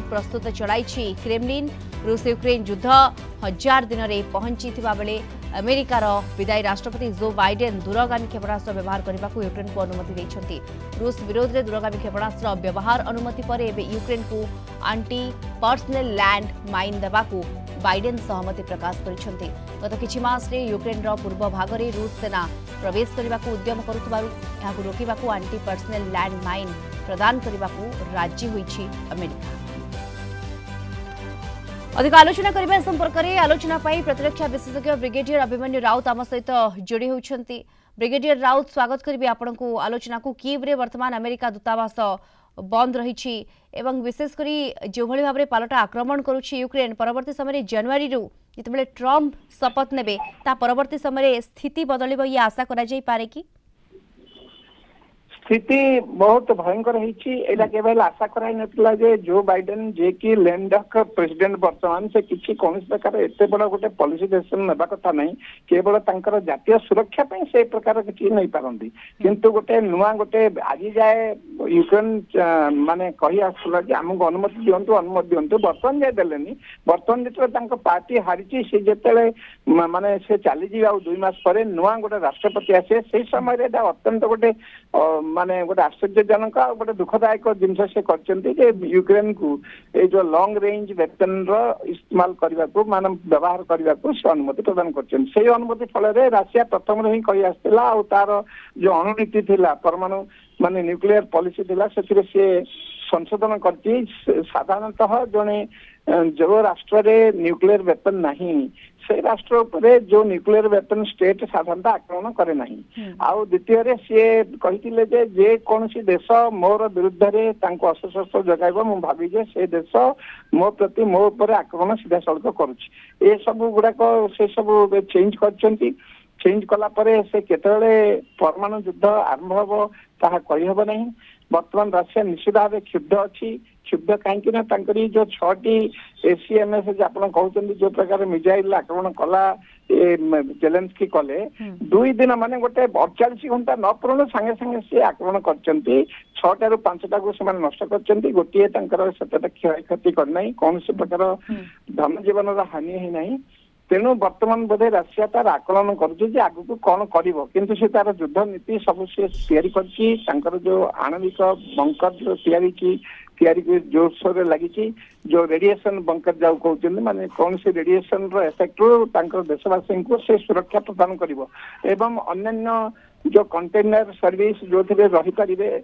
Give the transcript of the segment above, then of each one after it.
प्रस्तुत चलाई क्रेमलिन। रूस यूक्रेन युद्ध 1000 दिन में पहुंची बेले अमेरिकार विदायी राष्ट्रपति जो बाइडेन दूरगामी क्षेपणास्त्र व्यवहार करने को यूक्रेन को अनुमति देते। रूस विरोध में दूरगामी क्षेपणास्त्र व्यवहार अनुमति पर एवं यूक्रेन को आंटी पर्सनल लैंड माइन देवाकू बाइडेन सहमति प्रकाश कर। गत किछि मास रे यूक्रेन पूर्व भाग में रूस सेना प्रवेश करने को उद्यम करुवा रोकवा आंटी पर्सनल लैंड माइन प्रदान करने को राजी होइछि अमेरिका। अधिक आलोचना करने संपर्क में आलोचना प्रतिरक्षा विशेषज्ञ ब्रिगेडियर अभिमन्यु राउत आम सहित जोड़ी होती। ब्रिगेडियर राउत स्वागत करी आपण को आलोचना को कीव रे वर्तमान अमेरिका दूतावास बंद रही एवं विशेषकर जो भाव में पालटा आक्रमण करुच्ची यूक्रेन परवर्ती समय जनवरी जिते ट्रंप शपथ ने परवर्ती समय स्थिति बदल ये आशा करे कि स्थिति बहुत भयंकर केवल आशा कराई नथिला जे जो बाइडेन जे कि लैंडक प्रेसिडेंट वर्तमान से किसी कौन प्रकार एत बड़ा गोटे पॉलिसी डिसीजन नेबा कथा नहीं केवल तांकर जातीय सुरक्षा पे से प्रकार किसी नहीं पारंती किंतु गोटे नुआ गोटे आज जाए यूक्रेन माने कही आसला जे हमको अनुमति दियंतु वर्तमान जाए देलेनी वर्तमान जो पार्टी हारी से जेते माने से चली जा 2 मास पर नुआ गोटे राष्ट्रपति आसे से समय अत्यंत गोटे माने गोटे आश्चर्यजनक गोटे दुखदायक जिनस से कर यूक्रेन को ये जो लॉन्ग रेंज वेपन इस्तेमाल करने को मान व्यवहार करने को से अनुमति प्रदान कर अनुमति फल राशिया प्रथम ही कही आसला और तार जो अणुनीति थिला परमाणु माने न्यूक्लियर पॉलिसी थिला से संशोधन कर साधारणतः जड़े जो राष्ट्र रे न्यूक्लियर वेपन नहीं से राष्ट्र उपरे जो न्यूक्लियर वेपन स्टेट साधारणतः आक्रमण करे नहीं आउ द्वितीय रे सी कही जे कौन सी देश मोर विरुद्ध रे अस्त्र जगाइब मु भावी जे से देश मो प्रति मो ऊपर आक्रमण सीधा सड़क करुच्ची ये सब गुड़ाक से सब चेंज कर चेंज कला परे से केतले परमाणु युद्ध आरंभ हम ताहा कही हब नहीं। वर्तमान राशिया निश्चित भाव क्षुब्ध अच्छी क्षुब्ध कहीं जो 6टी ACMS आप कहते जो प्रकार मिजाइल आक्रमण कला जेलेंस्की कले 2 दिन माने गोटे 48 घंटा न पूर्ण सांगे सांगे से आक्रमण कर 6टा ରୁ 5टा को से नष्ट कर गोटे क्षय क्षति करना कौन से प्रकार धन जीवन हानि ही नहीं। तेणु वर्तमान बोधे राशिया तार आकलन कर आग को कौन कर से तार युद्ध नीति सब से कर जो आणविक बंकर जो तैयारी जोरसोर लगी जो रेडिएशन बंकर जाऊ कहते माने कौन से रेडिएशन इफेक्ट रू देशवासी को से सुरक्षा प्रदान करिवो एवं अन्य जो कंटेनर सर्विस जो थे रही पारे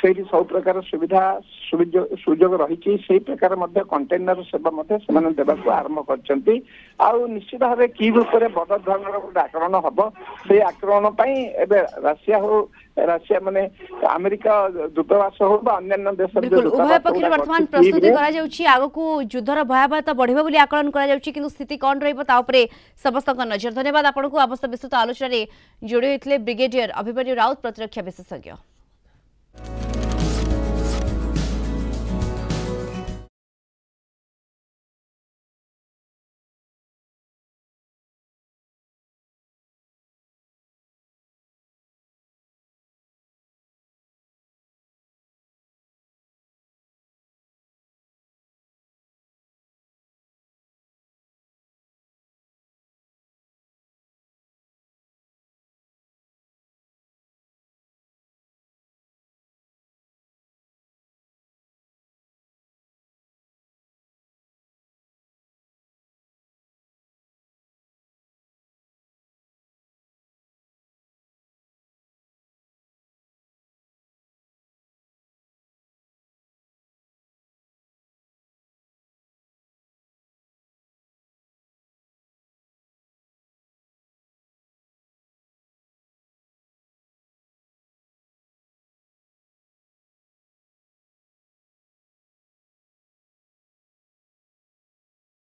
से सब प्रकार सुविधा सुजोग रही से प्रकार कंटेनर सेवा देवाक आरंभ कर निश्चित भाव की रूप में बड़ धरण गोटे आक्रमण हम से आक्रमण राशिया हो राशिया माने अमेरिका दूतावास हो अन्य देश उभय पक्ष वर्तमान प्रस्तुति आग को युद्धर भयावहता बढ़िबो बोली आकलन करा स्थिति कौन रही समस्त नजर। धन्यवाद आपको अवस्था विस्तृत आलोचना जोड़ी होते ब्रिगेडियर अभिमन्यु राउत प्रतिरक्षा विशेषज्ञ।